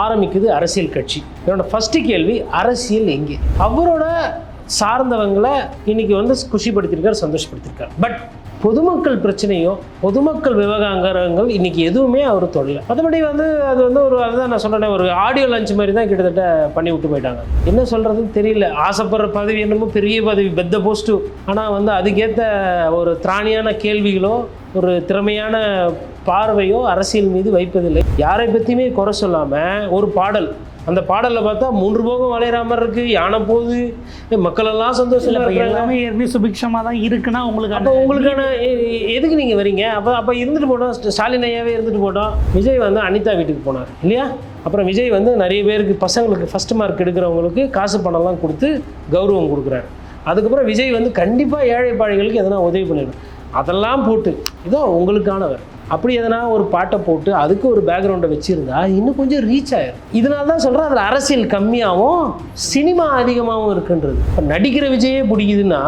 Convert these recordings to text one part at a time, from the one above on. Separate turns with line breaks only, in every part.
ஆரம்பிக்குது அரசியல் கட்சி. என்னோட ஃபர்ஸ்ட் கேள்வி, அரசியல் எங்கே? அவரோட சார்ந்தவங்களை இன்னைக்கு வந்து குஷிப்படுத்திருக்காரு, சந்தோஷப்படுத்திருக்காரு. பட் பொதுமக்கள் பிரச்சனையோ பொதுமக்கள் விவகாரங்கள் இன்னைக்கு எதுவுமே அவர் தொடல. மற்றபடி வந்து அது வந்து அதுதான் நான் சொன்னேன், ஒரு ஆடியோ லஞ்ச் மாதிரி தான் கிட்டத்தட்ட பண்ணி விட்டு போயிட்டாங்க. என்ன சொல்கிறதுன்னு தெரியல. ஆசைப்படுற பதவி என்னமோ பெரிய பதவி, பெத்த போஸ்ட்டு. ஆனால் வந்து அதுக்கேற்ற ஒரு திராணியான கேள்விகளோ ஒரு திறமையான பார்வையோ அரசியல் மீது வைப்பதில்லை. யாரை பற்றியுமே குறை சொல்லாமல் ஒரு பாடல், அந்த பாடலில் பார்த்தா 3 போகம் வளையிற மாதிரி இருக்குது, யானை போகுது, மக்கள் எல்லாம் சந்தோஷம்,
எல்லாமே ஏற்கனவே சுபிக்ஷமாக தான் இருக்குன்னா
அப்போ உங்களுக்கான எதுக்கு நீங்கள் வரீங்க? அப்போ இருந்துட்டு போட்டோம், ஸ்டாலின் ஐயாவே இருந்துட்டு போட்டோம். விஜய் வந்து அனிதா வீட்டுக்கு போனார் இல்லையா? அப்புறம் விஜய் வந்து நிறைய பேருக்கு பசங்களுக்கு ஃபஸ்ட் மார்க் எடுக்கிறவங்களுக்கு காசு பணம்லாம் கொடுத்து கௌரவம் கொடுக்குறாரு. அதுக்கப்புறம் விஜய் வந்து கண்டிப்பாக ஏழை பாழைகளுக்கு எதனா உதவி பண்ணிடும். அதெல்லாம் போட்டு இதோ உங்களுக்கானவர் அப்படி எதனா ஒரு பாட்டை போட்டு அதுக்கு ஒரு பேக்ரவுண்டை வச்சுருந்தா இன்னும் கொஞ்சம் ரீச் ஆயிடும். இதனால தான் சொல்கிறேன், அதில் அரசியல் கம்மியாகவும் சினிமா அதிகமாகவும் இருக்குன்றது. இப்போ நடிக்கிற விஜயே பிடிக்குதுன்னா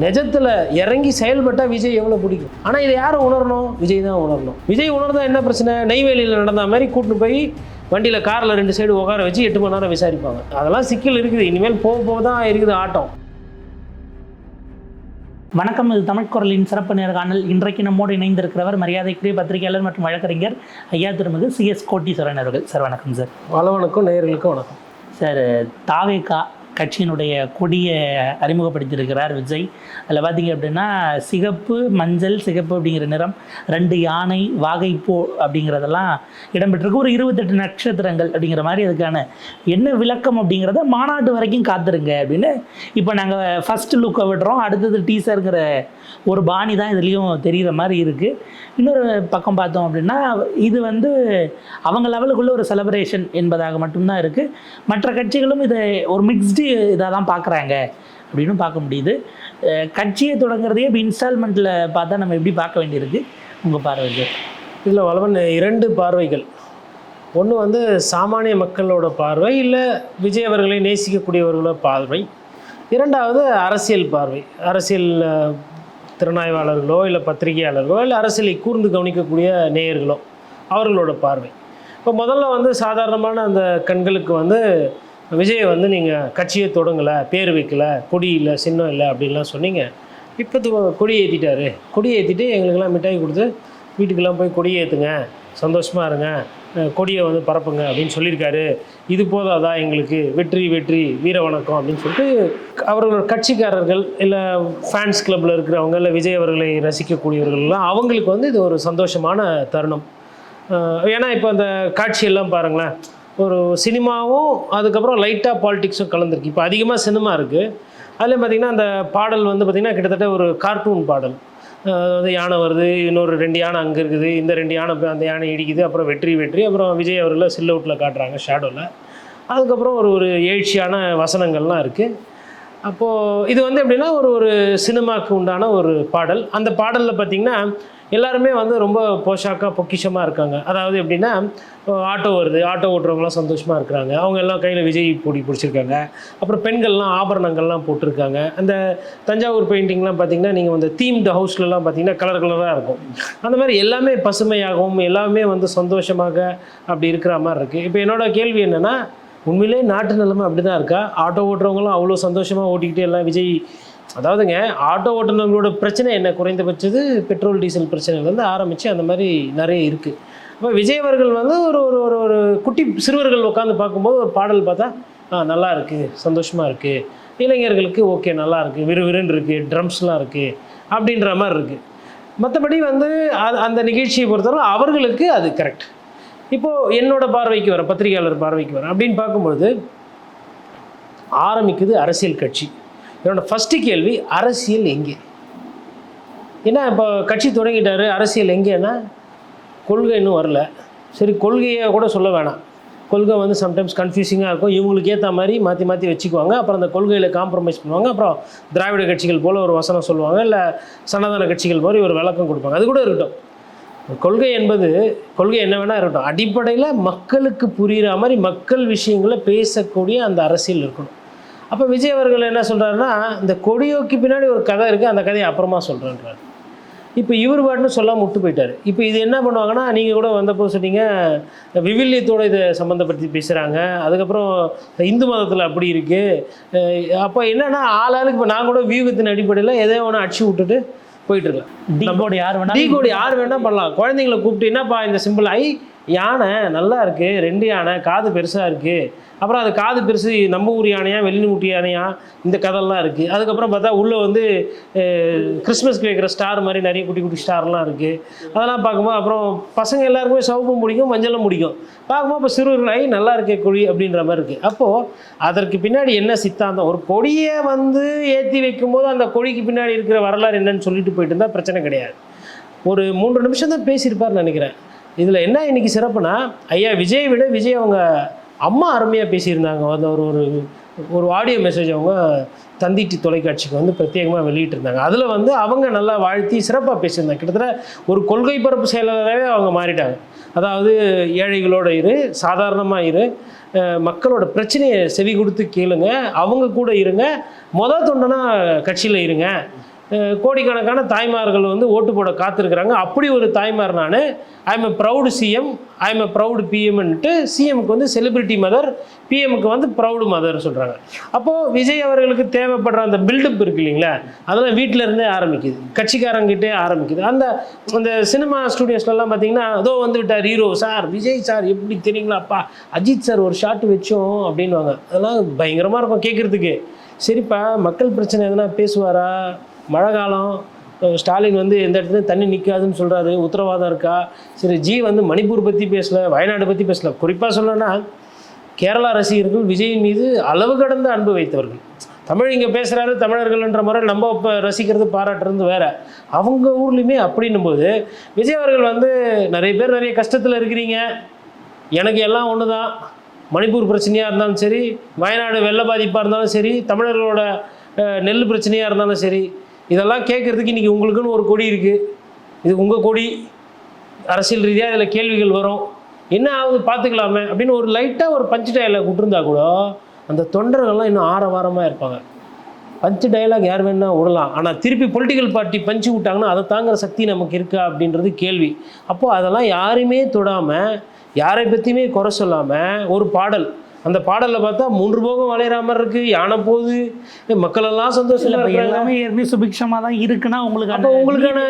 நிஜத்தில் இறங்கி செயல்பட்டால் விஜய் எவ்வளோ பிடிக்கும். ஆனால் இதை யாரும் உணரணும்? விஜய் தான் உணரணும். விஜய் உணர்ந்தால் என்ன பிரச்சனை? நெய்வேலியில் நடந்த மாதிரி கூட்டிட்டு போய் வண்டியில் காரில் 2 சைடு உட்கார வச்சு 8 மணி நேரம் விசாரிப்பாங்க. அதெல்லாம் சிக்கல் இருக்குது. இனிமேல் போக போக தான் இருக்குது ஆட்டம்.
வணக்கம், இது தமிழ் குரலின் சிறப்பு நேர்காணல். இன்றைக்கு நம்மோடு இணைந்திருக்கிறவர் மரியாதைக்குரிய பத்திரிகையாளர் மற்றும் வழக்கறிஞர் ஐயா திருமிகு CS கோட்டீஸ்வரன் அவர்கள். சார் வணக்கம். சார்
வணக்கம். நேயர்களுக்கும் வணக்கம்.
சார், தாவேகா கட்சியினுடைய கொடியை அறிமுகப்படுத்தியிருக்கிறார் விஜய். அதில் பார்த்திங்க அப்படின்னா சிகப்பு, மஞ்சள், சிகப்பு அப்படிங்கிற நிறம், 2 யானை, வாகைப்பூ அப்படிங்கிறதெல்லாம் இடம்பெற்றிருக்கு. ஒரு 28 நட்சத்திரங்கள் அப்படிங்கிற மாதிரி அதுக்கான என்ன விளக்கம் அப்படிங்கிறத மாநாடு வரைக்கும் காத்துருங்க அப்படின்னு இப்போ நாங்கள் ஃபஸ்ட்டு லுக்கை விடுறோம். அடுத்தது டீசருங்கிற ஒரு பாணி தான் இதுலேயும் தெரிகிற மாதிரி இருக்குது. இன்னொரு பக்கம் பார்த்தோம் அப்படின்னா இது வந்து அவங்க லெவலுக்குள்ள ஒரு செலிப்ரேஷன் என்பதாக மட்டும்தான் இருக்குது. மற்ற கட்சிகளும் இதை ஒரு மிக்ஸ்டு இதாக தான் பார்க்குறாங்க அப்படின்னு பார்க்க முடியுது. கட்சியை தொடங்குறதையே இப்போ இன்ஸ்டால்மெண்ட்டில் பார்த்தா நம்ம எப்படி பார்க்க வேண்டியிருக்கு உங்கள் பார்வை?
இதில் வளவன் 2 பார்வைகள். ஒன்று வந்து சாமானிய மக்களோட பார்வை, இல்லை விஜய் அவர்களை நேசிக்கக்கூடியவர்களோட பார்வை. 2வது அரசியல் பார்வை. அரசியல் திறனாய்வாளர்களோ இல்லை பத்திரிகையாளர்களோ இல்லை அரசியலை கூர்ந்து கவனிக்கக்கூடிய நேயர்களோ அவர்களோட பார்வை. இப்போ முதல்ல வந்து சாதாரணமான அந்த கண்களுக்கு வந்து விஜயை வந்து நீங்கள் கட்சியை தொடங்கலை, பேர் வைக்கலை, கொடி இல்லை, சின்னம் இல்லை அப்படின்லாம் சொன்னீங்க. இப்போ கொடி ஏற்றிட்டாரு. கொடி ஏற்றிட்டு எங்களுக்கெல்லாம் மிட்டாய் கொடுத்து வீட்டுக்கெல்லாம் போய் கொடியை ஏற்றுங்க, சந்தோஷமாக இருங்க, கொடியை வந்து பரப்புங்க அப்படின்னு சொல்லியிருக்காரு. இது போதாதா எங்களுக்கு? வெற்றி வெற்றி வீர வணக்கம் அப்படின்னு சொல்லிட்டு அவர்களோட கட்சிக்காரர்கள் இல்லை ஃபேன்ஸ் கிளப்பில் இருக்கிறவங்க இல்லை விஜய் அவர்களை ரசிக்கக்கூடியவர்கள்லாம் அவங்களுக்கு வந்து இது ஒரு சந்தோஷமான தருணம். ஏன்னா இப்போ அந்த காட்சியெல்லாம் பாருங்களேன், ஒரு சினிமாவும் அதுக்கப்புறம் லைட்டாக பாலிடிக்ஸும் கலந்துருக்கு. இப்போ அதிகமாக சினிமா இருக்குது. அதுலேயும் பார்த்திங்கன்னா அந்த பாடல் வந்து பார்த்திங்கன்னா கிட்டத்தட்ட ஒரு கார்ட்டூன் பாடல். வந்து யானை வருது, இன்னொரு 2 யானை அங்கே இருக்குது, இந்த 2 யானை அந்த யானை இடிக்குது, அப்புறம் வெற்றி வெற்றி, அப்புறம் விஜய் அவர்களை சில்லவுட்டில் காட்டுறாங்க ஷேடோவில். அதுக்கப்புறம் ஒரு எழுச்சியான வசனங்கள்லாம் இருக்குது. அப்போது இது வந்து எப்படின்னா ஒரு சினிமாவுக்கு உண்டான ஒரு பாடல். அந்த பாடலில் பார்த்திங்கன்னா எல்லாருமே வந்து ரொம்ப போஷாக்காக பொக்கிஷமாக இருக்காங்க. அதாவது எப்படின்னா ஆட்டோ வருது, ஆட்டோ ஓட்டுறவங்களாம் சந்தோஷமாக இருக்கிறாங்க, அவங்க எல்லாம் கையில் விஜய் பொடி பிடிச்சிருக்காங்க. அப்புறம் பெண்கள்லாம் ஆபரணங்கள்லாம் போட்டிருக்காங்க. அந்த தஞ்சாவூர் பெயிண்டிங்லாம் பார்த்திங்கன்னா நீங்கள் வந்து தீம்டு ஹவுஸ்லலாம் பார்த்திங்கன்னா கலர் கலராக இருக்கும். அந்த மாதிரி எல்லாமே பசுமையாகவும் எல்லாமே வந்து சந்தோஷமாக அப்படி இருக்கிற மாதிரி இருக்குது. இப்போ என்னோடய கேள்வி என்னென்னா, உண்மையிலே நாட்டு நிலைமை அப்படி தான் இருக்கா? ஆட்டோ ஓட்டுறவங்களும் அவ்வளோ சந்தோஷமாக ஓட்டிக்கிட்டே எல்லாம் விஜய், அதாவதுங்க ஆட்டோ ஓட்டுநர்களோட பிரச்சனை என்ன, குறைந்தபட்சது பெட்ரோல் டீசல் பிரச்சனைலேருந்து ஆரம்பித்து அந்த மாதிரி நிறைய இருக்குது. அப்போ விஜய் அவர்கள் வந்து ஒரு குட்டி சிறுவர்கள் உட்காந்து பார்க்கும்போது ஒரு பாடல் பார்த்தா நல்லா இருக்குது, சந்தோஷமாக இருக்குது, இளைஞர்களுக்கு ஓகே நல்லா இருக்குது, விறுவிறுன்னு இருக்குது, ட்ரம்ஸ்லாம் இருக்குது அப்படின்ற மாதிரி இருக்குது. மற்றபடி வந்து அந்த நிகழ்ச்சியை பொறுத்தவரை அவர்களுக்கு அது கரெக்ட். இப்போது என்னோடய பார்வைக்கு வர, பத்திரிகையாளர் பார்வைக்கு வர அப்படின்னு பார்க்கும்பொழுது ஆரம்பிக்குது அரசியல் கட்சி. என்னோடய ஃபஸ்ட்டு கேள்வி, அரசியல் எங்கே? ஏன்னா இப்போ கட்சி தொடங்கிட்டாரு, அரசியல் எங்கேன்னா கொள்கை இன்னும் வரல. சரி, கொள்கையை கூட சொல்ல வேணாம். கொள்கை வந்து சம்டைம்ஸ் கன்ஃபியூசிங்காக இருக்கும். இவங்களுக்கு ஏற்ற மாதிரி மாற்றி மாற்றி வச்சுக்குவாங்க. அப்புறம் அந்த கொள்கையில் காம்ப்ரமைஸ் பண்ணுவாங்க. அப்புறம் திராவிட கட்சிகள் போல் ஒரு வசனம் சொல்லுவாங்க, இல்லை சனாதன கட்சிகள் மாதிரி ஒரு விளக்கம் கொடுப்பாங்க. அது கூட இருக்கட்டும். கொள்கை என்பது கொள்கை என்ன வேணால் இருக்கட்டும், அடிப்படையில் மக்களுக்கு புரிகிற மாதிரி மக்கள் விஷயங்களை பேசக்கூடிய அந்த அரசியல் இருக்கணும். அப்போ விஜய் அவர்கள் என்ன சொல்கிறாருன்னா, இந்த கொடியோக்கு பின்னாடி ஒரு கதை இருக்குது, அந்த கதையை அப்புறமா சொல்கிறேன்றார். இப்போ இவர் பாட்டுன்னு சொல்லாமல் விட்டு போயிட்டார். இப்போ இது என்ன பண்ணுவாங்கன்னா, நீங்கள் கூட வந்தப்போ சொன்னீங்க விவிலியத்தோடு இதை சம்மந்தப்படுத்தி பேசுகிறாங்க, அதுக்கப்புறம் இந்து மதத்தில் அப்படி இருக்குது. அப்போ என்னென்னா ஆளாளுக்கு இப்போ நான் கூட வியூகத்தின் அடிப்படையில் எதோ ஒன்று அடிச்சு விட்டுட்டு போயிட்டுருக்கேன்.
டீகோடு யார்
வேணால் பண்ணலாம். குழந்தைங்களை கூப்பிட்டு என்னப்பா இந்த சிம்பிள் யானை நல்லா இருக்குது, 2 யானை, காது பெருசாக இருக்குது, அப்புறம் அது காது பெருசு நம்ம ஊர் யானையா வெள்ளிமுட்டி யானையா, இந்த கதையெல்லாம் இருக்குது. அதுக்கப்புறம் பார்த்தா உள்ளே வந்து கிறிஸ்மஸ்க்கு வைக்கிற ஸ்டார் மாதிரி நிறைய குட்டி குட்டி ஸ்டார்லாம் இருக்குது. அதெல்லாம் பார்க்கும்போது அப்புறம் பசங்க எல்லாருக்குமே சிவப்பும் பிடிக்கும், மஞ்சளும் பிடிக்கும். பார்க்கும்போது இப்போ சிறுவர்கள் நல்லா இருக்கே கொடி அப்படின்ற மாதிரி இருக்குது. அப்போது அதற்கு பின்னாடி என்ன சித்தாந்தம்? ஒரு கொடியை வந்து ஏற்றி வைக்கும்போது அந்த கொடிக்கு பின்னாடி இருக்கிற வரலாறு என்னன்னு சொல்லிட்டு போயிட்டு இருந்தால் பிரச்சனை கிடையாது. ஒரு 3 நிமிஷம் தான் பேசியிருப்பார்னு நினைக்கிறேன். இதில் என்ன இன்றைக்கி சிறப்புனா, ஐயா விஜய் விட விஜய் அவங்க அம்மா அருமையாக பேசியிருந்தாங்க. அந்த ஒரு ஆடியோ மெசேஜ் அவங்க தந்தி தொலைக்காட்சிக்கு வந்து பிரத்யேகமாக வெளியிட்டிருந்தாங்க. அதில் வந்து அவங்க நல்லா வாழ்த்தி சிறப்பாக பேசியிருந்தாங்க. கிட்டத்தட்ட ஒரு கொள்கை பரப்பு செயலாளராகவே அவங்க மாறிட்டாங்க. அதாவது ஏழைகளோட சாதாரணமாக மக்களோட பிரச்சனையை செவி கொடுத்து கேளுங்க, அவங்க கூட இருங்க, தொண்டனா கட்சியில் இருங்க. கோடிக்கணக்கான தாய்மார்கள் வந்து ஓட்டு போட காத்திருக்கிறாங்க. அப்படி ஒரு தாய்மார் நான். ஐஎம் எ ப்ரௌடு சிஎம், ஐஎம் எ ப்ரௌடு பிஎம்ன்ட்டு சிஎம்க்கு வந்து செலிபிரிட்டி மதர், பிஎம்க்கு வந்து ப்ரௌடு மதர் சொல்கிறாங்க. அப்போது விஜய் அவர்களுக்கு தேவைப்படுற அந்த பில்டப் இருக்குது இல்லைங்களா, அதெல்லாம் வீட்டில் இருந்தே ஆரம்பிக்குது, கட்சிக்காரங்கிட்டே ஆரம்பிக்குது. அந்த சினிமா ஸ்டூடியோஸ்லாம் பார்த்தீங்கன்னா அதோ வந்து விட்டார் ஹீரோ சார், விஜய் சார் எப்படி தெரியுங்களாப்பா, அஜித் சார் ஒரு ஷாட் வச்சோம் அப்படின்வாங்க. அதெல்லாம் பயங்கரமாக இருக்கும் கேட்குறதுக்கு. சரிப்பா, மக்கள் பிரச்சனை எதுனா பேசுவாரா? மழை காலம், ஸ்டாலின் வந்து எந்த இடத்துலையும் தண்ணி நிற்காதுன்னு சொல்கிறாரு, உத்தரவாதம் இருக்கா? சரி, ஜி வந்து மணிப்பூர் பற்றி பேசலை, வயநாடு பற்றி பேசலை. குறிப்பாக சொல்லணும்னா கேரளா ரசிகர்கள் விஜயின் மீது அளவு கடந்த அன்பு வைத்தவர்கள். தமிழ் இங்கே பேசுகிறாரு, தமிழர்கள்ன்ற முறை நம்ம இப்போ ரசிக்கிறது பாராட்டுறது வேறு. அவங்க ஊர்லேயுமே அப்படின்னும் போது விஜய் அவர்கள் வந்து நிறைய பேர் நிறைய கஷ்டத்தில் இருக்கிறீங்க, எனக்கு எல்லாம் ஒன்று தான், மணிப்பூர் பிரச்சனையாக இருந்தாலும் சரி, வயநாடு வெள்ள பாதிப்பாக இருந்தாலும் சரி, தமிழர்களோட நெல் பிரச்சனையாக இருந்தாலும் சரி, இதெல்லாம் கேட்குறதுக்கு இன்றைக்கி உங்களுக்குன்னு ஒரு கொடி இருக்குது, இது உங்கள் கொடி, அரசியல் ரீதியாக இதில் கேள்விகள் வரும், என்ன ஆகுது பார்த்துக்கலாமே அப்படின்னு ஒரு லைட்டாக ஒரு பஞ்சு டயலாக் விட்டுருந்தா கூட அந்த தொண்டர்கள்லாம் இன்னும் ஆரவாரமாக இருப்பாங்க. பஞ்சு டயலாக் யார் வேணா விடலாம், ஆனால் திருப்பி பொலிட்டிக்கல் பார்ட்டி பஞ்சு விட்டாங்கன்னா அதை தாங்குகிற சக்தி நமக்கு இருக்கா அப்படின்றது கேள்வி. அப்போது அதெல்லாம் யாரையுமே தொடாமல், யாரை பற்றியுமே குறை சொல்லாமல் ஒரு பாடல், அந்த பாடலில் பார்த்தா 3 போகம் வளையிற மாதிரி இருக்குது, யானை போகுது, மக்களெல்லாம் சந்தோஷம்,
எல்லாமே ஏற்கனவே சுபிக்ஷமாக தான் இருக்குன்னா உங்களுக்கு
அப்போ உங்களுக்கான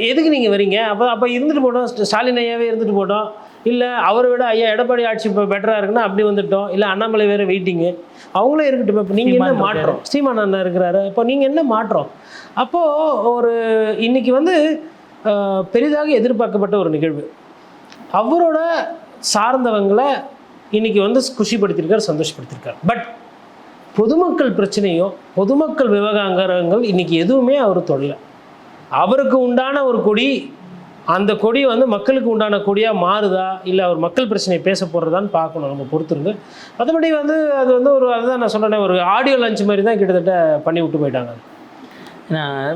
எதுக்கு நீங்கள் வரீங்க? அப்போ இருந்துட்டு போட்டோம், ஸ்டாலின் ஐயாவே இருந்துட்டு போட்டோம், இல்லை அவரை விட ஐயா எடப்பாடி ஆட்சி இப்போ பெட்டராக இருக்குன்னா அப்படி வந்துட்டோம், இல்லை அண்ணாமலை வேறு வெயிட்டிங்கு, அவங்களே இருக்கட்டும். இப்போ நீங்கள் என்ன மாற்றம்? ஸ்ரீமான் அண்ணா இருக்கிறாரு, இப்போ நீங்கள் என்ன மாற்றம்? அப்போது ஒரு இன்றைக்கி வந்து பெரிதாக எதிர்பார்க்கப்பட்ட ஒரு நிகழ்வு, அவரோட சார்ந்தவங்களை இன்றைக்கி வந்து குஷிப்படுத்தியிருக்கார், சந்தோஷப்படுத்தியிருக்கார். பட் பொதுமக்கள் பிரச்சனையோ பொதுமக்கள் விவகாரங்கள் இன்றைக்கி எதுவுமே அவர் தொடல. அவருக்கு உண்டான ஒரு கொடி, அந்த கொடி வந்து மக்களுக்கு உண்டான கொடியாக மாறுதா, இல்லை அவர் மக்கள் பிரச்சனையை பேச போடுறதான்னு பார்க்கணும், நம்ம பொறுத்திருந்து. மற்றபடி வந்து அது வந்து அதுதான் நான் சொன்னேன், ஒரு ஆடியோ லஞ்ச் மாதிரி தான் கிட்டத்தட்ட பண்ணி விட்டு போயிட்டாங்க.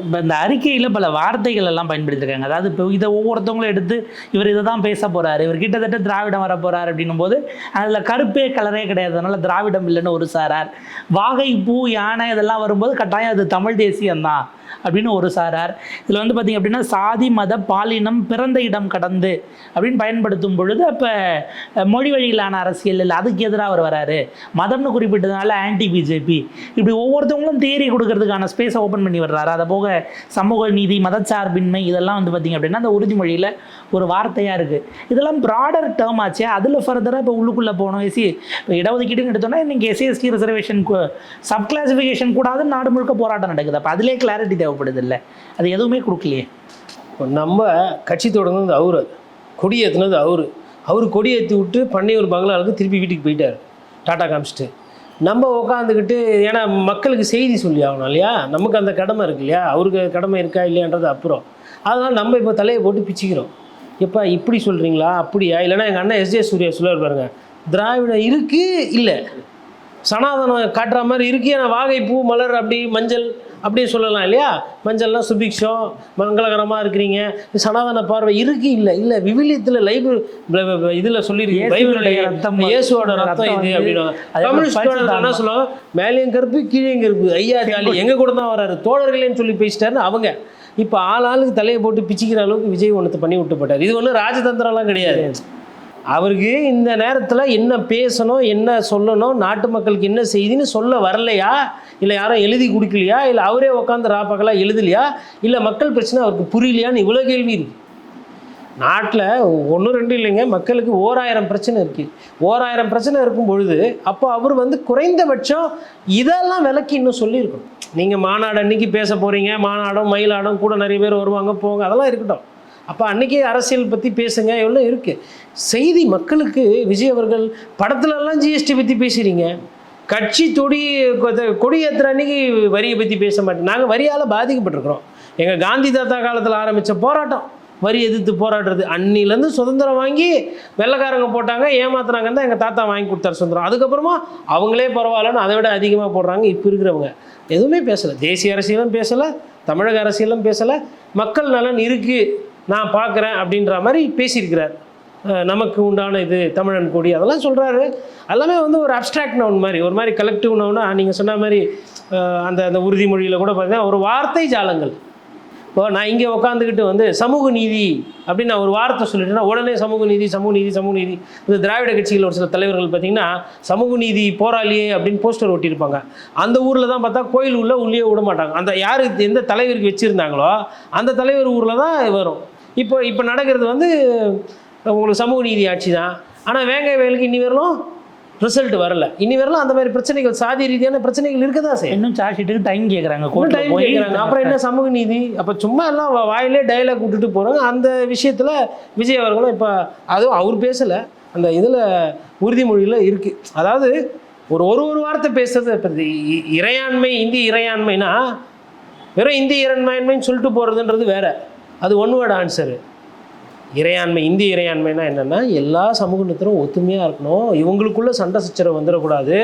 இப்போ இந்த அறிக்கையில் பல வார்த்தைகள் எல்லாம் பயன்படுத்தியிருக்காங்க. அதாவது இப்போ இதை ஒவ்வொருத்தவங்களும் எடுத்து இவர் இதை தான் பேச போகிறாரு, இவர் கிட்டத்தட்ட திராவிடம் வர போகிறார் அப்படின்னும் போது அதில் கருப்பே கலரே கிடையாது, அதனால் திராவிடம் இல்லைன்னு ஒரு சாரார், வாகை பூ யானை இதெல்லாம் வரும்போது கட்டாயம் அது தமிழ் தேசியம்தான் அப்படின்னு ஒரு சாரார். இதில் வந்து பார்த்திங்க அப்படின்னா சாதி மத பாலினம் பிறந்த இடம் கடந்து அப்படின்னு பயன்படுத்தும் பொழுது அப்போ மொழி வழியிலான அரசியல் இல்லை, அதுக்கு எதிராக அவர் வராரு, மதம்னு குறிப்பிட்டதுனால ஆன்டி பிஜேபி, இப்படி ஒவ்வொருத்தவங்களும் தேரி கொடுக்கறதுக்கான ஸ்பேஸை ஓப்பன் பண்ணி வர்றாரு. அதை போக சமூக நீதி, மதச்சார்பின்மை இதெல்லாம் வந்து பார்த்திங்க அப்படின்னா அந்த உறுதிமொழியில் ஒரு வார்த்தையாக இருக்குது. இதெல்லாம் ப்ராடர் டேர்ம் ஆச்சு. அதில் ஃபர்தராக இப்போ உள்ளுக்குள்ளே போகணும். இப்போ இடஒதுக்கீடுன்னு எடுத்தோன்னா இன்றைக்கி எஸ்சி ரிசர்வேஷன் சப் கிளாசிஃபிகேஷன் கூடாது நாடு முழுக்க போராட்டம் நடக்குது. அப்போ அதிலே கிளாரிட்டி தேவைப்படுது இல்லை, அது எதுவுமே கொடுக்கலையே.
இப்போ நம்ம கட்சி தொடங்குனது அவரு, கொடி ஏற்றுனது அவரு கொடி ஏற்றி விட்டு பண்ணையூர் பங்களாவுக்கு திருப்பி வீட்டுக்கு போயிட்டார் டாட்டா காமிச்சிட்டு. நம்ம உட்காந்துக்கிட்டு, ஏன்னா மக்களுக்கு செய்தி சொல்லி ஆகணும் இல்லையா, நமக்கு அந்த கடமை இருக்கு இல்லையா, அவருக்கு கடமை இருக்கா இல்லையான்றது அப்புறம். அதனால் நம்ம இப்போ தலையை போட்டு பிச்சுக்கிறோம். எப்போ இப்படி சொல்கிறீங்களா, அப்படியா, இல்லைனா எங்கள் அண்ணன் எஸ்ஜே சூர்யா சொல்லுவார் பாருங்க, திராவிடம் இருக்குது இல்லை சனாதனம் காட்டுற மாதிரி இருக்குது, ஏன்னா வாகை பூ மலர் அப்படி மஞ்சள் அப்படின்னு சொல்லலாம் இல்லையா, மஞ்சள்லாம் சுபிக்ஷம் மங்களகரமாக இருக்கிறீங்க, சனாதன பார்வை இருக்குது இல்லை விவிலியத்தில் லைப்ரரி இதில் சொல்லியிருக்கு, பைபிளுடைய ரத்தம், இயேசுவோட ரத்தம் இது அப்படின்னு. கம்யூனிஸ்டோட என்ன சொல்லுவாங்க, மேலேயும் கருப்பு கீழேயும் கருப்பு, ஐயா ஜாலி எங்கள் கூட தான் வராரு, தோழர்களேன்னு சொல்லி பேசிட்டாருன்னு அவங்க. இப்போ ஆளுக்கு தலையை போட்டு பிச்சிக்கிற அளவுக்கு விஜய் ஒன்று பண்ணி விட்டு போட்டார். இது ஒன்றும் ராஜதந்திரம்லாம் கிடையாது. அவருக்கு இந்த நேரத்தில் என்ன பேசணும், என்ன சொல்லணும், நாட்டு மக்களுக்கு என்ன செய்தின்னு சொல்ல வரலையா, இல்லை யாரும் எழுதி கொடுக்கலையா, இல்லை அவரே உட்காந்து ராப்பகலாக எழுதலையா, இல்லை மக்கள் பிரச்சனை அவருக்கு புரியலையான்னு இவ்வளோ கேள்வி இருக்குது. நாட்டில் 1 2 இல்லைங்க, மக்களுக்கு 1000 பிரச்சனை இருக்குது. 1000 பிரச்சனை இருக்கும் பொழுது அப்போ அவர் வந்து குறைந்தபட்சம் இதெல்லாம் விளக்கி இன்னும் சொல்லியிருக்கணும். நீங்கள் மாநாடு அன்றைக்கி பேச போகிறீங்க, மாநாடும் மயிலாடும் கூட நிறைய பேர் வருவாங்க போங்க, அதெல்லாம் இருக்கட்டும். அப்போ அன்றைக்கி அரசியல் பற்றி பேசுங்க, எவ்வளோ இருக்குது செய்தி மக்களுக்கு. விஜய் அவர்கள் படத்துலலாம் ஜிஎஸ்டி பற்றி பேசுகிறீங்க, கட்சி கொடி ஏற்றுற அன்றைக்கி வரியை பற்றி பேச மாட்டேன். நாங்கள் வரியால் பாதிக்கப்பட்டிருக்கிறோம். எங்கள் காந்தி தாத்தா காலத்தில் ஆரம்பித்த போராட்டம், வரி எதிர்த்து போராடுறது, அன்னிலேருந்து சுதந்திரம் வாங்கி வெள்ளைக்காரங்க போட்டாங்க, ஏமாத்துறாங்கன்னு தான் எங்கள் தாத்தா வாங்கி கொடுத்தாரு சுதந்திரம். அதுக்கப்புறமா அவங்களே பரவாயில்லன்னு அதை விட அதிகமாக போடுறாங்க. இப்போ இருக்கிறவங்க எதுவுமே பேசலை, தேசிய அரசியலும் பேசலை, தமிழக அரசியலும் பேசலை, மக்கள் நலன் இருக்குது நான் பார்க்குறேன் அப்படின்ற மாதிரி பேசியிருக்கிறார். நமக்கு உண்டான இது தமிழன் கொடி அதெல்லாம் சொல்கிறாரு. எல்லாமே வந்து ஒரு அப்ட்ராக்ட் நவுன் மாதிரி, ஒரு மாதிரி கலெக்டிவ் நவுனா நீங்கள் சொன்ன மாதிரி அந்த உறுதிமொழியில் கூட பார்த்தீங்கன்னா ஒரு வார்த்தை ஜாலங்கள். இப்போ நான் இங்கே உட்காந்துக்கிட்டு வந்து சமூக நீதி அப்படின்னு நான் ஒரு வார்த்தை சொல்லிட்டேன்னா உடனே சமூக நீதி சமூக நீதி சமூக நீதி. இந்த திராவிட கட்சிகள் ஒரு சில தலைவர்கள் பார்த்திங்கன்னா சமூக நீதி போராளியே அப்படின்னு போஸ்டர் ஒட்டியிருப்பாங்க. அந்த ஊரில் தான் பார்த்தா கோயில் உள்ளே விட மாட்டாங்க. அந்த யாருக்கு எந்த தலைவருக்கு வச்சுருந்தாங்களோ அந்த தலைவர் ஊரில் தான் வரும். இப்போ நடக்கிறது வந்து உங்களுக்கு சமூக நீதி ஆட்சி தான். ஆனால் வேங்கை வயலுக்கு இன்னி வரலும் ரிசல்ட் வரல. இனி வரலாம் அந்த மாதிரி பிரச்சனைகள், சாதி ரீதியான பிரச்சனைகள் இருக்க தான் செய்யும்.
இன்னும் சார்ஜ் ஷீட்டுக்கு டைம் கேட்குறாங்க,
டைம் கேட்குறாங்க. அப்புறம் என்ன சமூக நீதி? அப்போ சும்மா எல்லாம் வாயிலே டைலாக் விட்டுட்டு போகிறாங்க. அந்த விஷயத்தில் விஜய் அவர்களும் இப்போ அதுவும் அவர் பேசலை, அந்த இதில் உறுதிமொழியில் இருக்குது. அதாவது ஒரு வார்த்தை பேசுறது. இப்போ இறையாண்மை, இந்திய இறையாண்மைனா வெறும் இந்திய இறையாண்மைன்னு சொல்லிட்டு போகிறதுன்றது வேறு, அது ஒன் வேர்டு ஆன்சரு. இறையாண்மை, இந்திய இறையாண்மைனா என்னென்னா எல்லா சமூகத்தினரும் ஒத்துமையாக இருக்கணும், இவங்களுக்குள்ளே சண்டை சச்சரவு வந்துடக்கூடாது,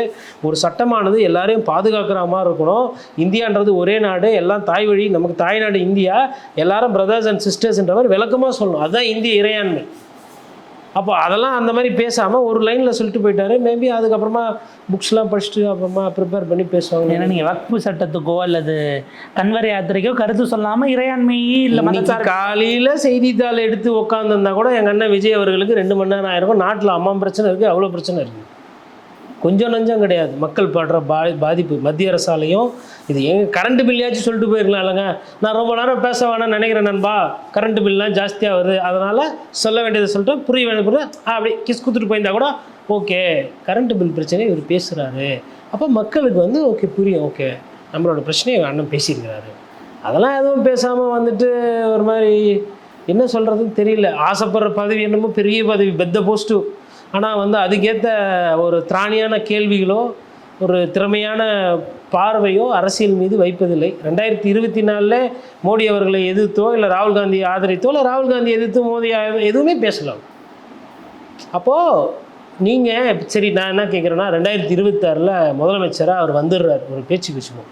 ஒரு சட்டமானது எல்லாரையும் பாதுகாக்கிற மாதிரி இருக்கணும், இந்தியான்றது ஒரே நாடு, எல்லாம் தாய் வழி, நமக்கு தாய்நாடு இந்தியா, எல்லாரும் பிரதர்ஸ் அண்ட் சிஸ்டர்ஸ்ன்ற மாதிரி விளக்கமாக சொல்லணும். அதுதான் இந்திய இறையாண்மை. அப்போ அதெல்லாம் அந்த மாதிரி பேசாமல் ஒரு லைனில் சொல்லிட்டு போயிட்டாரு. மேபி அதுக்கப்புறமா புக்ஸ்லாம் படிச்சுட்டு அப்புறமா ப்ரிப்பேர் பண்ணி பேசுவாங்க.
ஏன்னா நீங்கள் வக்ஃபு சட்டத்துக்கோ அல்லது கன்வர யாத்திரைக்கோ கருத்து சொல்லாமல் இறையாண்மையே இல்லை மதச்சார்.
காலையில் செய்தித்தாள் எடுத்து உட்காந்துருந்தா கூட எங்கள் அண்ணன் விஜய் அவர்களுக்கு 2 மணி நேரம் ஆயிருக்கும். நாட்டில் அம்மா பிரச்சனை இருக்குது, அவ்வளோ பிரச்சனை இருக்குது, கொஞ்சம் நஞ்சம் கிடையாது. மக்கள் படுற பாதிப்பு மத்திய அரசாலையும் இது கரண்ட் பில்லையாச்சும் சொல்லிட்டு போயிருக்கலாம் இல்லைங்க. நான் ரொம்ப நேரம் பேச வேணாம்னு நினைக்கிறேன் நண்பா, கரண்ட் பில்லாம் ஜாஸ்தியாக வருது, அதனால் சொல்ல வேண்டியதை சொல்லிட்டு புரிய வேண்டியது அப்படி கிஸ் குத்துட்டு போயிருந்தா கூட ஓகே, கரண்ட் பில் பிரச்சனை இவர் பேசுகிறாரு, அப்போ மக்களுக்கு வந்து ஓகே புரியும், ஓகே நம்மளோட பிரச்சனையை அண்ணன் பேசியிருக்கிறாரு. அதெல்லாம் எதுவும் பேசாமல் வந்துட்டு ஒரு மாதிரி என்ன சொல்கிறதுன்னு தெரியல. ஆசைப்படுற பதவி என்னமோ பெரிய பதவி, பெத்த போஸ்ட்டு, ஆனால் வந்து அதுக்கேற்ற ஒரு திராணியான கேள்விகளோ ஒரு திறமையான பார்வையோ அரசியல் மீது வைப்பதில்லை. 2024 மோடி அவர்களை எதிர்த்தோ இல்லை ராகுல் காந்தியை ஆதரித்தோ இல்லை ராகுல் காந்தி எதிர்த்து மோடி எதுவுமே பேசலாம். அப்போது நீங்கள் சரி, நான் என்ன கேட்குறேன்னா 2026 முதலமைச்சராக அவர் வந்துடுறார், ஒரு பேச்சு பேசுவோம்.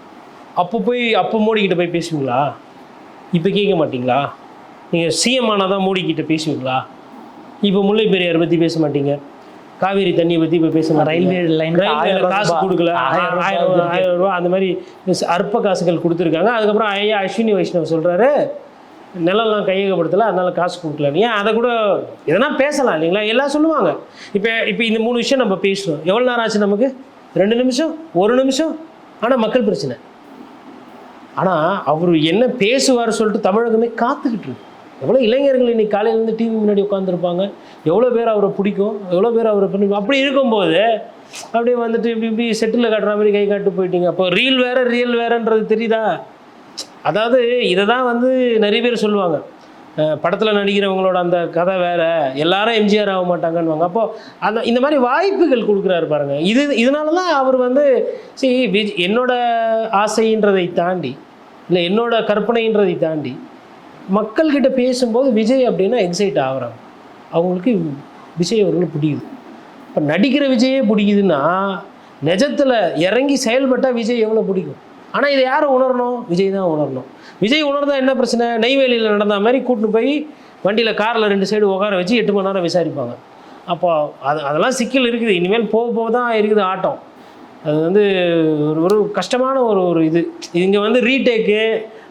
அப்போ மோடிக்கிட்ட போய் பேசுவீங்களா? இப்போ கேட்க மாட்டிங்களா? நீங்கள் சிஎம் ஆனால் தான் மோடிக்கிட்ட பேசுவீங்களா? இப்போ முல்லை பெரியார் பற்றி பேச மாட்டீங்க, காவேரி தண்ணியை பற்றி இப்போ பேசணும்,
ரயில்வே லைன்
காசு கொடுக்கல, 1000 ரூபா அந்த மாதிரி அற்ப காசுகள் கொடுத்துருக்காங்க. அதுக்கப்புறம் ஐயா அஸ்வினி வைஷ்ணவ் சொல்கிறாரு நிலம்லாம் கையகப்படுத்தலை, அதனால் காசு கொடுக்கல. ஏன் அதை கூட எதனா பேசலாம் இல்லைங்களா? எல்லாம் சொல்லுவாங்க. இப்போ இந்த 3 விஷயம் நம்ம பேசுகிறோம். எவ்வளோ நேரம் ஆச்சு நமக்கு? 2 நிமிஷம், 1 நிமிஷம். ஆனால் மக்கள் பிரச்சனை. ஆனால் அவர் என்ன பேசுவார் சொல்லிட்டு தமிழகமே காத்துக்கிட்டு இருக்கு. எவ்வளோ இளைஞர்கள் இன்றைக்கி காலையிலேருந்து டிவி முன்னாடி உட்காந்துருப்பாங்க, எவ்வளோ பேர் அவரை பிடிக்கும், எவ்வளோ பேர் அவரை பண்ணி. அப்படி இருக்கும்போது அப்படியே வந்துட்டு இப்படி செட்டில் காட்டுற மாதிரி கை காட்டு போயிட்டீங்க. அப்போ ரியல் வேறுன்றது தெரியுதா? அதாவது இதை தான் வந்து நிறைய பேர் சொல்லுவாங்க, படத்தில் நடிக்கிறவங்களோட அந்த கதை வேறு, எல்லாரும் எம்ஜிஆர் ஆக மாட்டாங்கன்னுவாங்க. அப்போது இந்த மாதிரி வாய்ப்புகள் கொடுக்குறாரு பாருங்கள். இதனால தான் அவர் வந்து என்னோட ஆசைன்றதை தாண்டி இல்லை என்னோட கற்பனைன்றதை தாண்டி மக்கள்கிட்ட பேசும்போது விஜய் அப்படின்னா எக்ஸைட் ஆகுறாங்க. அவங்களுக்கு விஜய் அவர்களுக்கு பிடிக்குது. இப்போ நடிக்கிற விஜயே பிடிக்குதுன்னா நிஜத்தில் இறங்கி செயல்பட்டால் விஜய் எவ்வளோ பிடிக்கும். ஆனால் இதை யாரை உணரணும்? விஜய் தான் உணரணும். விஜய் உணர்ந்தா என்ன பிரச்சனை? நெய்வேலியில் நடந்த மாதிரி கூட்டின்னு போய் வண்டியில் காரில் 2 சைடு உட்கார வச்சு 8 மணி நேரம் விசாரிப்பாங்க. அப்போ அதெல்லாம் சிக்கல் இருக்குது. இனிமேல் போக தான் இருக்குது ஆட்டம். அது வந்து ஒரு கஷ்டமான ஒரு இது. இங்கே வந்து ரீடேக்கு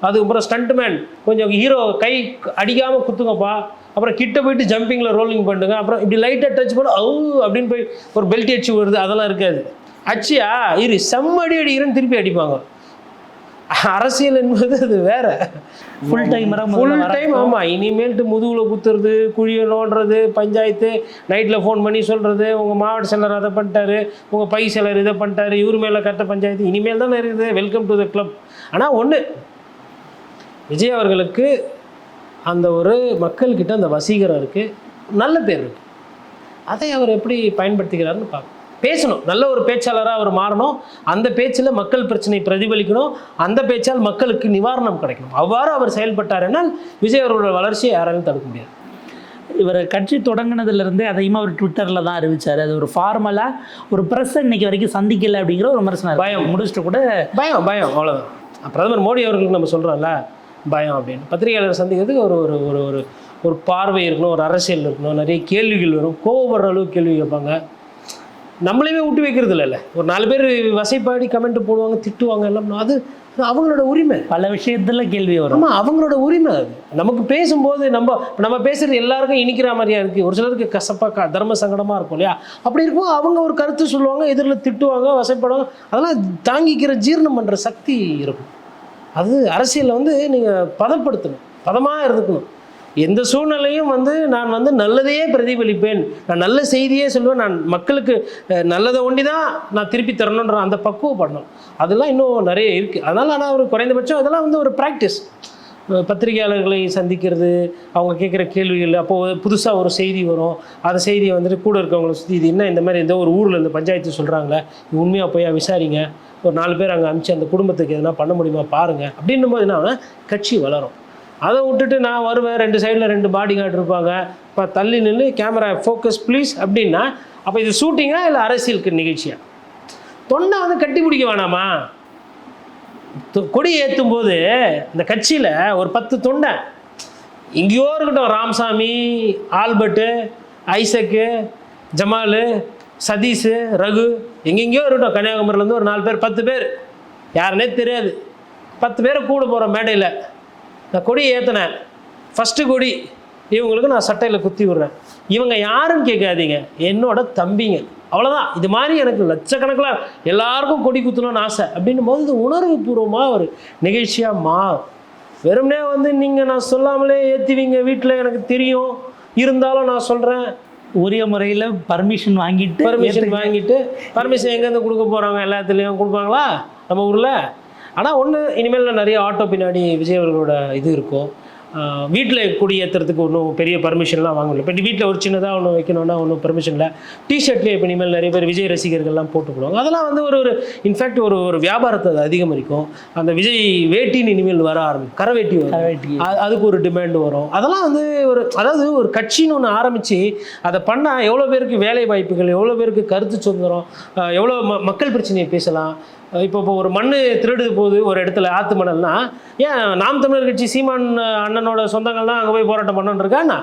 அதுக்கப்புறம் ஸ்டண்ட்மேன் கொஞ்சம் ஹீரோ கை அடிக்காமல் குத்துங்கப்பா, அப்புறம் கிட்ட போயிட்டு ஜம்பிங்கில் ரோலிங் பண்ணுங்க, அப்புறம் இப்படி லைட்டாக டச் பண்ண அப்படின்னு போய் ஒரு பெல்ட் அடிச்சு வருது, அதெல்லாம் இருக்காது. அச்சியா செம்மடி அடிக்கிறேன்னு திருப்பி அடிப்பாங்க. அரசியல் என்பது அது வேற.
Full time.
ஆமாம், இனிமேல்ட்டு முதுகில் குத்துறது, குழியை நோண்டுறது, பஞ்சாயத்து நைட்டில் ஃபோன் பண்ணி சொல்கிறது, உங்கள் மாவட்ட செயலர் அதை பண்ணிட்டாரு, உங்கள் பை செயலர் இதை பண்ணிட்டாரு, இவர் மேலே கட்ட பஞ்சாயத்து இனிமேல் தானே இருக்குது. Welcome to the club. ஆனால் ஒன்று, விஜய் அவர்களுக்கு அந்த ஒரு மக்கள்கிட்ட அந்த வசீகரம் இருக்குது, நல்ல பேர் இருக்குது. அதை அவர் எப்படி பயன்படுத்திக்கிறாருன்னு பார்க்கணும். பேசணும், நல்ல ஒரு பேச்சாளராக அவர் மாறணும், அந்த பேச்சில் மக்கள் பிரச்சனை பிரதிபலிக்கணும், அந்த பேச்சால் மக்களுக்கு நிவாரணம் கிடைக்கணும். அவ்வாறு அவர் செயல்பட்டார் என்னால் விஜய் அவர்களோட வளர்ச்சியை யாராலும் தடுக்க முடியாது.
இவர் கட்சி தொடங்கினதுலேருந்தே அதையுமா அவர் ட்விட்டரில் தான் அறிவிச்சார். அது ஒரு ஃபார்மலாக ஒரு ப்ரெஸ் இன்னைக்கு வரைக்கும் சந்திக்கலை அப்படிங்கிற ஒரு விமர்சனம்.
பயம்
முடிச்சுட்டு கூட
பயம் அவ்வளோதான். பிரதமர் மோடி அவர்களுக்கு நம்ம சொல்கிறோம்ல பயம் அப்படின்னு. பத்திரிகையாளர் சந்திக்கிறதுக்கு ஒரு ஒரு ஒரு ஒரு ஒரு பார்வை இருக்கணும், ஒரு அரசியல் இருக்கணும், நிறைய கேள்விகள் வரும், கோவப்படுற அளவுக்கு கேள்வி கேட்பாங்க. நம்மளையுமே விட்டு வைக்கிறது இல்லைல்ல. ஒரு 4 பேர் வசைப்பாடி கமெண்ட் போடுவாங்க, திட்டுவாங்க, எல்லாம் அது அவங்களோட உரிமை.
பல விஷயத்துல கேள்வி வரும்.
ஆமாம், அவங்களோட உரிமை அது. நமக்கு பேசும்போது நம்ம பேசுறது எல்லாருக்கும் இனிக்கிற மாதிரியா இருக்குது, ஒரு சிலருக்கு கசப்பாக தர்ம சங்கடமாக இருக்கும் இல்லையா? அப்படி இருக்கும் அவங்க ஒரு கருத்து சொல்லுவாங்க, எதிரில் திட்டுவாங்க, வசைப்படுவாங்க, அதெல்லாம் தாங்கிக்கிற ஜீரணம் பண்ணுற சக்தி இருக்கும். அது அரசியலில் நீங்கள் பதப்படுத்தணும், பதமாக இருந்துக்கணும். எந்த சூழ்நிலையும் நான் நல்லதையே பிரதிபலிப்பேன், நான் நல்ல செய்தியே சொல்லுவேன், நான் மக்களுக்கு நல்லதை ஒண்டி தான் நான் திருப்பி தரணுன்ற அந்த பக்குவப்படணும். அதெல்லாம் இன்னும் நிறைய இருக்குது. ஆனால் ஒரு குறைந்தபட்சம் அதெல்லாம் ஒரு ப்ராக்டிஸ். பத்திரிகையாளர்களை சந்திக்கிறது, அவங்க கேட்குற கேள்விகள், அப்போது புதுசாக ஒரு செய்தி வரும், அந்த செய்தியை கூட இருக்கவங்களை சுற்றி இது என்ன இந்த மாதிரி எந்த ஒரு ஊரில் இந்த பஞ்சாயத்து சொல்கிறாங்களே, இது உண்மையாக போய் விசாரிங்க, ஒரு 4 பேர் அங்கே அனுப்பிச்சு அந்த குடும்பத்துக்கு எதனா பண்ண முடியுமா பாருங்கள் அப்படின்னும் போது என்ன கட்சி வளரும். அதை விட்டுட்டு நான் வருவேன், 2 சைடில் 2 பாடி கார்டு இருப்பாங்க, இப்போ தள்ளி நின்று கேமரா ஃபோக்கஸ் ப்ளீஸ் அப்படின்னா, அப்போ இது ஷூட்டிங்கா இல்லை அரசியலுக்கு நிகழ்ச்சியா? தொண்டை கட்டி பிடிக்க வேணாமா? கொடி ஏற்றும் போது இந்த கட்சியில் ஒரு 10 தொண்டை எங்கேயோ இருக்கட்டும், ராமசாமி, ஆல்பர்ட்டு, ஐசக்கு, ஜமாலு, சதீஷு, ரகு, எங்கெங்கேயோ இருக்கட்டும், கன்னியாகுமரியிலேருந்து ஒரு 4 பேர் 10 பேர் யாருன்னே தெரியாது, 10 பேரை கூட போகிற மேடையில் நான் கொடி ஏற்றினேன், ஃபஸ்ட்டு கொடி இவங்களுக்கு நான் சட்டையில் குத்தி விட்றேன், இவங்க யாருன்னு கேட்காதீங்க, என்னோட தம்பிங்க, அவ்வளோதான். இது மாதிரி எனக்கு லட்சக்கணக்கில் எல்லாருக்கும் கொடி குத்தணும்னு ஆசை அப்படின்னும் போது இது உணர்வு பூர்வமாக ஒரு நிகழ்ச்சியாக மாறும். வெறும்னே நீங்கள் நான் சொல்லாமலே ஏற்றுவீங்க, வீட்டில் எனக்கு தெரியும், இருந்தாலும் நான் சொல்கிறேன்,
உரிய முறையில் பர்மிஷன் வாங்கிட்டு
பர்மிஷன் எங்கேருந்து கொடுக்க போகிறாங்க? எல்லாத்துலேயும் கொடுப்பாங்களா நம்ம ஊரில்? ஆனால் ஒன்று, இனிமேல் நிறைய ஆட்டோ பின்னாடி விஜய் அவர்களோட இது இருக்கும். வீட்டில் கொடி ஏற்றுறதுக்கு ஒன்றும் பெரிய பர்மிஷன்லாம் வாங்கல. இப்போ வீட்டில் ஒரு சின்னதாக ஒன்று வைக்கணும்னா ஒன்றும் பர்மிஷன் இல்லை. டிஷர்ட்லேயே இப்போ இனிமேல் நிறைய பேர் விஜய் ரசிகர்கள்லாம் போட்டுக்கிடுவாங்க. அதெல்லாம் ஒரு இன்ஃபேக்ட் ஒரு வியாபாரத்தை அது அதிகரிக்கும். அந்த விஜய் வேட்டின்னு இனிமேல் வர ஆரம்பிக்கும், கரை வேட்டி வரும், அதுக்கு ஒரு டிமாண்டு வரும். அதெல்லாம் அதாவது ஒரு கட்சின்னு ஒன்று ஆரம்பித்து அதை பண்ணால் எவ்வளோ பேருக்கு வேலை வாய்ப்புகள், எவ்வளோ பேருக்கு கருத்து சுதந்திரம், எவ்வளோ மக்கள் பிரச்சனையை பேசலாம். இப்போ ஒரு மண் திருடுது போகுது ஒரு இடத்துல, ஆற்று மணல்னா, ஏன் நாம் தமிழர் கட்சி சீமான் அண்ணனோட சொந்தங்கள் தான் அங்கே போய் போராட்டம் பண்ணணுன்னு இருக்காண்ணா?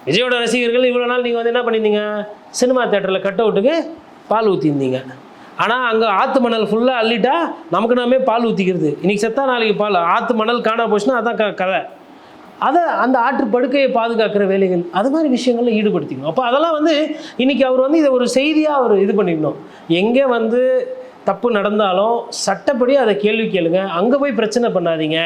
விஜயோட ரசிகர்கள் இவ்வளோ நாள் நீங்கள் என்ன பண்ணியிருந்தீங்க? சினிமா தேட்டரில் கட் அவுட்டுக்கு பால் ஊற்றிருந்தீங்க. ஆனால் அங்கே ஆற்று மணல் ஃபுல்லாக அள்ளிட்டா நமக்கு நாமே பால் ஊற்றிக்கிறது. இன்றைக்கி செத்தா நாளைக்கு பால், ஆற்று மணல் காணா போச்சுன்னா அதான் கதை. அதை அந்த ஆற்று படுக்கையை பாதுகாக்கிற வேலைகள், அது மாதிரி விஷயங்களில் ஈடுபடுத்திக்கணும். அப்போ அதெல்லாம் இன்றைக்கி அவர் இதை ஒரு செய்தியாக அவர் இது பண்ணிக்கணும். எங்கே தப்பு நடந்தாலும் சட்டப்படி அதை கேள்வி கேளுங்க, அங்கே போய் பிரச்சனை பண்ணாதீங்க,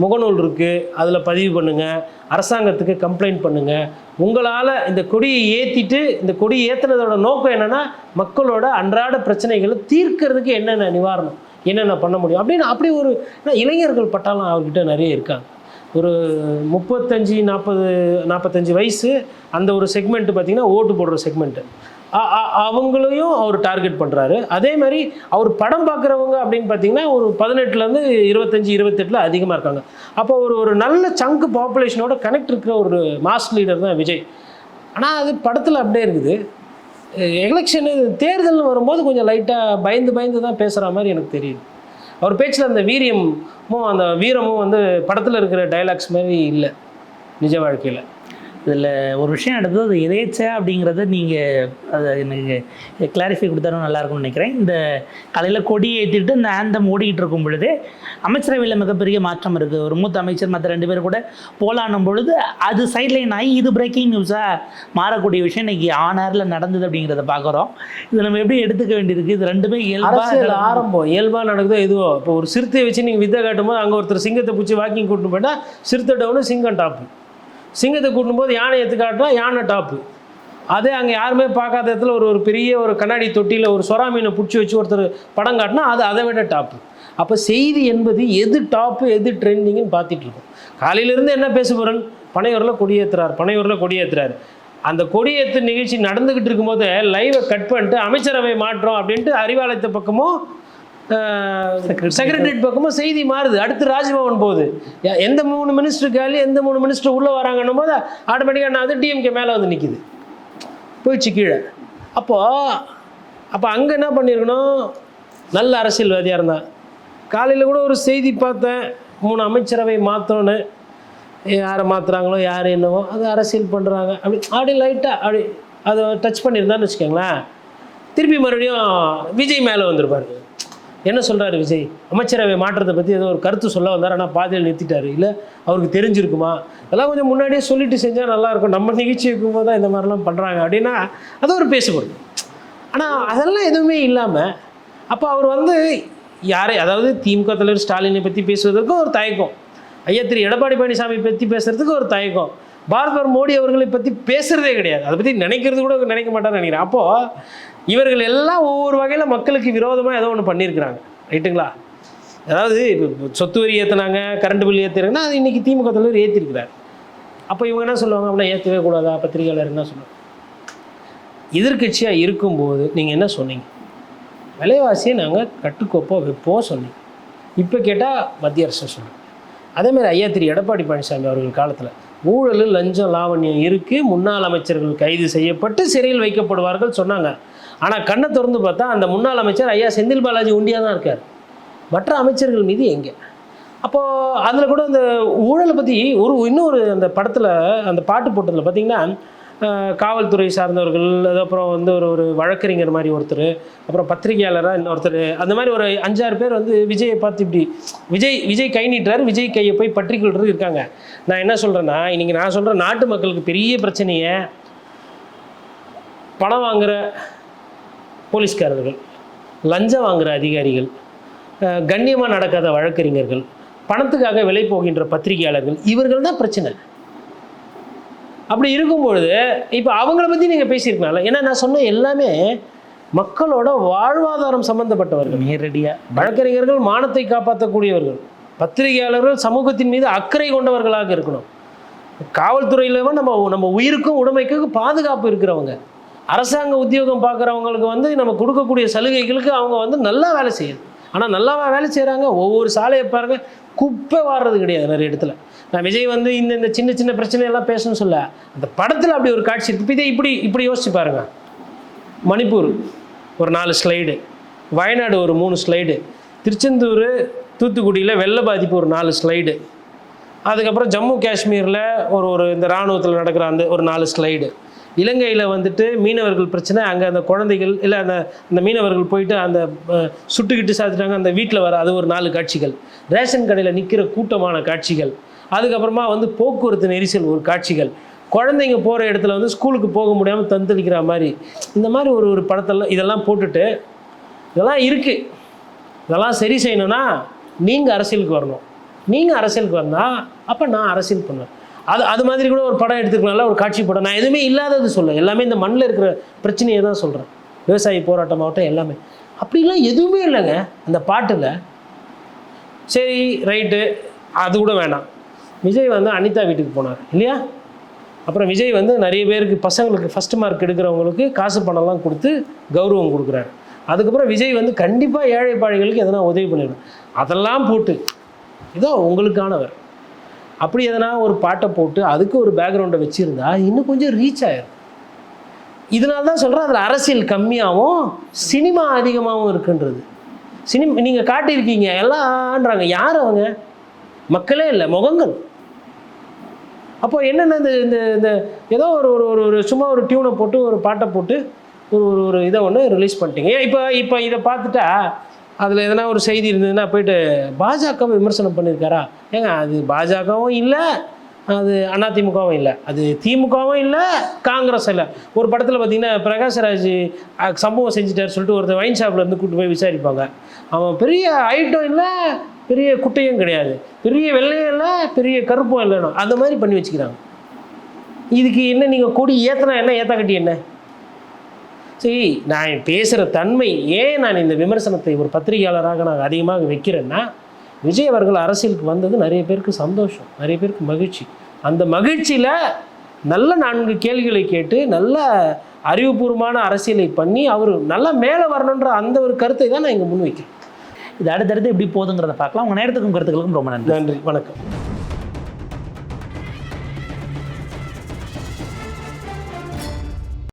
முகநூல் இருக்குது அதில் பதிவு பண்ணுங்கள், அரசாங்கத்துக்கு கம்ப்ளைண்ட் பண்ணுங்கள். உங்களால் இந்த கொடியை ஏற்றிட்டு, இந்த கொடி ஏற்றுனதோட நோக்கம் என்னென்னா மக்களோட அன்றாட பிரச்சனைகளை தீர்க்கிறதுக்கு என்னென்ன நிவாரணம், என்னென்ன பண்ண முடியும் அப்படின்னு. அப்படி ஒரு இளைஞர்கள் பட்டாலும் அவர்கிட்ட நிறைய இருக்காங்க. ஒரு 35-40-45 வயசு அந்த ஒரு செக்மெண்ட்டு பார்த்திங்கன்னா ஓட்டு போடுற செக்மெண்ட்டு, அவங்களையும் அவர் டார்கெட் பண்ணுறாரு. அதே மாதிரி அவர் படம் பார்க்குறவங்க அப்படின்னு பார்த்தீங்கன்னா ஒரு 18லேருந்து 25-28 அதிகமாக இருக்காங்க. அப்போ ஒரு நல்ல சங்கு பாப்புலேஷனோட கனெக்ட் இருக்கிற ஒரு மாஸ் லீடர் தான் விஜய். ஆனால் அது படத்தில் அப்படியே இருக்குது. எலெக்ஷனு தேர்தல்னு வரும்போது கொஞ்சம் லைட்டாக பயந்து தான் பேசுகிற மாதிரி எனக்கு தெரியுது. அவர் பேச்சில் அந்த வீரியமும் அந்த வீரமும் படத்தில் இருக்கிற டைலாக்ஸ் மாதிரி இல்லை நிஜ வாழ்க்கையில்.
இதில் ஒரு விஷயம் நடந்தது, அது எதேச்சா அப்படிங்கிறத நீங்கள் அதை எனக்கு கிளாரிஃபை கொடுத்தாலும் நல்லாயிருக்கும்னு நினைக்கிறேன். இந்த காலையில் கொடி ஏற்றிட்டு இந்த ஆந்தம் ஓடிக்கிட்டு இருக்கும் பொழுது அமைச்சரவையில் மிகப்பெரிய மாற்றம் இருக்குது. ஒரு மூத்த அமைச்சர் மற்ற 2 பேர் கூட போலானும் பொழுது அது சைட்லைன் ஆகி இது பிரேக்கிங் நியூஸாக மாறக்கூடிய விஷயம் இன்றைக்கி ஆனாரில் நடந்தது அப்படிங்கிறத பார்க்குறோம். இது நம்ம எப்படி எடுத்துக்க வேண்டியிருக்கு? இது ரெண்டுமே
இயல்பாக நடக்குதோ எதுவோ. இப்போ ஒரு சிறுத்தை வச்சு நீங்கள் வித்தை காட்டும் போது அங்கே ஒருத்தர் சிங்கத்தை பிடிச்சி வாக்கிங் கூட்டிட்டு போயிட்டால் சிறுத்தை டவுனு, சிங்கம் டாப்பு. சிங்கத்தை கூட்டும்போது யானை எடுத்து காட்டினா யானை டாப்பு. அதே அங்கே யாருமே பார்க்காத இடத்துல ஒரு பெரிய ஒரு கண்ணாடி தொட்டியில் ஒரு சொரா மீனை பிடிச்சி வச்சு ஒருத்தர் படம் காட்டினா அது அதை விட டாப்பு. அப்போ செய்தி என்பது எது டாப்பு எது ட்ரெண்டிங்னு பார்த்துட்டு இருக்கோம். காலையிலேருந்து என்ன பேசுபொருள்? பனையூரில் கொடியேற்றுறாரு. அந்த கொடியேற்று நிகழ்ச்சி நடந்துக்கிட்டு இருக்கும்போது லைவை கட் பண்ணிட்டு அமைச்சரவை மாற்றம் அப்படின்ட்டு அறிவாலயத்து பக்கமும் செக்ரட்டரியேட் பக்கமும் செய்தி மாறுது. அடுத்து ராஜ்பவன் போகுது. எந்த 3 மினிஸ்டர் காலி, எந்த 3 மினிஸ்டர் உள்ளே வராங்கன்னும் போது ஆட்டோமேட்டிக்காக நான் வந்து டிஎம்கே மேலே வந்து நிற்கிது, போயிடுச்சு கீழே. அப்போ அங்கே என்ன பண்ணியிருக்கணும்? நல்ல அரசியல்வாதியாக இருந்தான். காலையில் கூட ஒரு செய்தி பார்த்தேன், 3 அமைச்சரவை மாற்றணுன்னு. யாரை மாற்றுறாங்களோ யார் என்னவோ அது அரசியல் பண்ணுறாங்க அப்படி லைட்டாக அப்படி அதை டச் பண்ணியிருந்தான்னு வச்சுக்கோங்களேன். திருப்பி மறுபடியும் விஜய் மேலே வந்திருப்பார். என்ன சொல்கிறாரு விஜய்? அமைச்சரவை மாற்றத்தை பற்றி ஏதோ ஒரு கருத்து சொல்ல வந்தார், ஆனால் பாதியில் நிறுத்திட்டார். இல்லை அவருக்கு தெரிஞ்சிருக்குமா? அதெல்லாம் கொஞ்சம் முன்னாடியே சொல்லிட்டு செஞ்சால் நல்லாயிருக்கும். நம்ம நிகழ்ச்சி இருக்கும்போது தான் இந்த மாதிரிலாம் பண்ணுறாங்க அப்படின்னா அது ஒரு பேசப்படும். ஆனால் அதெல்லாம் எதுவுமே இல்லாமல் அப்போ அவர் வந்து அதாவது திமுக தலைவர் ஸ்டாலினை பற்றி பேசுவதற்கும் ஒரு தயக்கம், ஐயா திரு எடப்பாடி பழனிசாமி பற்றி பேசுகிறதுக்கு ஒரு தயக்கம், பிரதமர் மோடி அவர்களை பற்றி பேசுகிறதே கிடையாது, அதை பற்றி நினைக்கிறது கூட நினைக்க மாட்டார்னு நினைக்கிறேன். அப்போது இவர்கள் எல்லாம் ஒவ்வொரு வகையில் மக்களுக்கு விரோதமாக ஏதோ ஒன்று பண்ணியிருக்கிறாங்க, ரைட்டுங்களா? அதாவது இப்போ சொத்து வரி ஏற்றினாங்க, கரண்ட் பில் ஏற்றுறாங்கன்னா அது இன்றைக்கி திமுக தலைவர் ஏற்றிருக்கிறார். அப்போ இவங்க என்ன சொல்லுவாங்க? அப்படின்னா ஏற்றவே கூடாதா? பத்திரிகையாளர் என்ன சொல்லுவாங்க? எதிர்கட்சியாக இருக்கும்போது நீங்கள் என்ன சொன்னீங்க? விலைவாசியை நாங்கள் கட்டுக்கோப்பாக வைப்போம் சொன்னீங்க. இப்போ கேட்டால் மத்திய அரசு சொல்லுங்கள். அதேமாதிரி ஐயா திரு எடப்பாடி பழனிசாமி அவர்கள் காலத்தில் ஊழல், லஞ்சம், லாவண்யம் இருக்குது, முன்னாள் அமைச்சர்கள் கைது செய்யப்பட்டு சிறையில் வைக்கப்படுவார்கள் சொன்னாங்க. ஆனால் கண்ணை திறந்து பார்த்தா அந்த முன்னாள் அமைச்சர் ஐயா செந்தில் பாலாஜி உண்டியாக தான் இருக்கார். மற்ற அமைச்சர்கள் மீது எங்கே? அப்போது அதில் கூட அந்த ஊழலை பற்றி இன்னொரு அந்த படத்தில் அந்த பாட்டு போட்டதில் பார்த்திங்கன்னா காவல்துறை சார்ந்தவர்கள், அதுக்கப்புறம் வந்து ஒரு வழக்கறிஞர் மாதிரி ஒருத்தர், அப்புறம் பத்திரிகையாளராக இன்னொருத்தர், அந்த மாதிரி ஒரு 5-6 பேர் வந்து விஜயை பார்த்து இப்படி விஜய் கை நீட்டுறாரு, விஜய் கையை போய் பற்றிக்கொள்றது இருக்காங்க. நான் என்ன சொல்கிறேன்னா, இன்றைக்கி நான் சொல்கிறேன், நாட்டு மக்களுக்கு பெரிய பிரச்சனையை பணம் வாங்குகிற போலீஸ்காரர்கள், லஞ்சம் வாங்குகிற அதிகாரிகள், கண்ணியமாக நடக்காத வழக்கறிஞர்கள், பணத்துக்காக விலை போகின்ற பத்திரிகையாளர்கள், இவர்கள் தான் பிரச்சனை. அப்படி இருக்கும்பொழுது இப்போ அவங்கள பற்றி நீங்கள் பேசியிருக்கனால, ஏன்னா நான் சொன்ன எல்லாமே மக்களோட வாழ்வாதாரம் சம்மந்தப்பட்டவர்கள்.
நேரடியாக
வழக்கறிஞர்கள் மானத்தை காப்பாற்றக்கூடியவர்கள், பத்திரிகையாளர்கள் சமூகத்தின் மீது அக்கறை கொண்டவர்களாக இருக்கணும், காவல்துறையில் நம்ம உயிருக்கும் உடைமைக்கும் பாதுகாப்பு இருக்கிறவங்க, அரசாங்க உத்தியோகம் பார்க்குறவங்களுக்கு வந்து நம்ம கொடுக்கக்கூடிய சலுகைகளுக்கு அவங்க வந்து நல்லா வேலை செய்யணும். ஆனால் நல்லா வேலை செய்கிறாங்க. ஒவ்வொரு சாலையை பாருங்கள், குப்பை வாடுறது கிடையாது நிறைய இடத்துல. நான் விஜய் வந்து இந்த சின்ன சின்ன பிரச்சனையெல்லாம் பேசணும்னு சொல்ல, அந்த படத்தில் அப்படி ஒரு காட்சி இருக்குது. இதே இப்படி யோசிச்சு பாருங்கள். மணிப்பூர் ஒரு 4 ஸ்லைடு, வயநாடு ஒரு 3 ஸ்லைடு, திருச்செந்தூர் தூத்துக்குடியில் வெள்ள பாதிப்பு ஒரு 4 ஸ்லைடு, அதுக்கப்புறம் ஜம்மு காஷ்மீரில் ஒரு இந்த இராணுவத்தில் நடக்கிற அந்த ஒரு 4 ஸ்லைடு, இலங்கையில் வந்துட்டு மீனவர்கள் பிரச்சனை, அங்கே அந்த குழந்தைகள் இல்லை அந்த மீனவர்கள் போயிட்டு அந்த சுட்டுக்கிட்டு சாத்திட்டாங்க அந்த வீட்டில் வர அது ஒரு 4 காட்சிகள், ரேஷன் கடையில் நிற்கிற கூட்டமான காட்சிகள், அதுக்கப்புறமா வந்து போக்குவரத்து நெரிசல் ஒரு காட்சிகள், குழந்தைங்க போகிற இடத்துல வந்து ஸ்கூலுக்கு போக முடியாமல் தந்தளிக்கிற மாதிரி, இந்த மாதிரி ஒரு படத்தெல்லாம் இதெல்லாம் போட்டுட்டு இதெல்லாம் இருக்குது. இதெல்லாம் சரி செய்யணும்னா நீங்கள் அரசியலுக்கு வரணும். நீங்கள் அரசியலுக்கு வந்தால் அப்போ நான் அரசியல் பண்ணுவேன். அது மாதிரி கூட ஒரு படம் எடுத்துக்கனால ஒரு காட்சி படம். நான் எதுவுமே இல்லாதது சொல்ல, எல்லாமே இந்த மண்ணில் இருக்கிற பிரச்சனையை தான் சொல்கிறேன். விவசாயி போராட்டமாகட்டும் எல்லாமே அப்படிலாம் எதுவுமே இல்லைங்க அந்த பாட்டில். சரி ரைட்டு, அது கூட வேணாம். விஜய் வந்து அனிதா வீட்டுக்கு போனார் இல்லையா? அப்புறம் விஜய் வந்து நிறைய பேருக்கு பசங்களுக்கு ஃபஸ்ட் மார்க் எடுக்கிறவங்களுக்கு காசு பணம்லாம் கொடுத்து கௌரவம் கொடுக்குறாரு. அதுக்கப்புறம் விஜய் வந்து கண்டிப்பாக ஏழை பாழைகளுக்கு எதனா உதவி பண்ணிடணும். அதெல்லாம் போட்டு இதோ உங்களுக்கானவர் அப்படி எதனா ஒரு பாட்டை போட்டு அதுக்கு ஒரு பேக்ரவுண்டை வச்சுருந்தா இன்னும் கொஞ்சம் ரீச் ஆயிடும். இதனால தான் சொல்கிறேன், அதில் அரசியல் கம்மியாகவும் சினிமா அதிகமாகவும் இருக்குன்றது. நீங்கள் காட்டியிருக்கீங்க எல்லான்றாங்க. யார் அவங்க? மக்களே இல்லை, முகங்கள். அப்போ என்னென்ன இந்த இந்த இந்த ஏதோ ஒரு ஒரு ஒரு சும்மா ஒரு டியூனை போட்டு ஒரு பாட்டை போட்டு ஒரு ஒரு ஒரு இதை ஒன்று ரிலீஸ் பண்ணிட்டீங்க. இப்போ இதை பார்த்துட்டா அதில் எதனா ஒரு செய்தி இருந்ததுன்னா போயிட்டு பாஜகவை விமர்சனம் பண்ணியிருக்காரா? ஏங்க அது பாஜகவும் இல்லை, அது அதிமுகவும் இல்லை, அது திமுகவும் இல்லை, காங்கிரஸ் இல்லை. ஒரு படத்தில் பார்த்தீங்கன்னா பிரகாஷ்ராஜ் சம்பவம் செஞ்சுட்டார் சொல்லிட்டு ஒருத்தர் வைன் ஷாப்பில் இருந்து கூப்பிட்டு போய் விசாரிப்பாங்க. அவன் பெரிய ஐட்டம் இல்லை, பெரிய குட்டையும் கிடையாது, பெரிய வெள்ளையும் இல்லை, பெரிய கருப்பும் இல்லைன்னு அந்த மாதிரி பண்ணி வச்சுக்கிறாங்க. இதுக்கு என்ன நீங்கள் கொடி ஏற்றினா என்ன, ஏற்ற கட்டி என்ன? சரி, நான் பேசுகிற தன்மை ஏன் நான் இந்த விமர்சனத்தை ஒரு பத்திரிகையாளராக நான் அதிகமாக வைக்கிறேன்னா, விஜய் அவர்கள் அரசியலுக்கு வந்தது நிறைய பேருக்கு சந்தோஷம், நிறைய பேருக்கு மகிழ்ச்சி. அந்த மகிழ்ச்சியில் நல்ல 4 கேள்விகளை கேட்டு நல்ல அறிவுபூர்வமான அரசியலை பண்ணி அவர் நல்லா மேலே வரணுன்ற அந்த ஒரு கருத்தை தான் நான் இங்கே முன்வைக்கிறேன்.
இது அடுத்தடுத்து எப்படி போகுதுங்கிறத பார்க்கலாம். உங்கள் நேரத்துக்கும் கருத்துக்களுக்கும் ரொம்ப நன்றி.
நன்றி, வணக்கம்.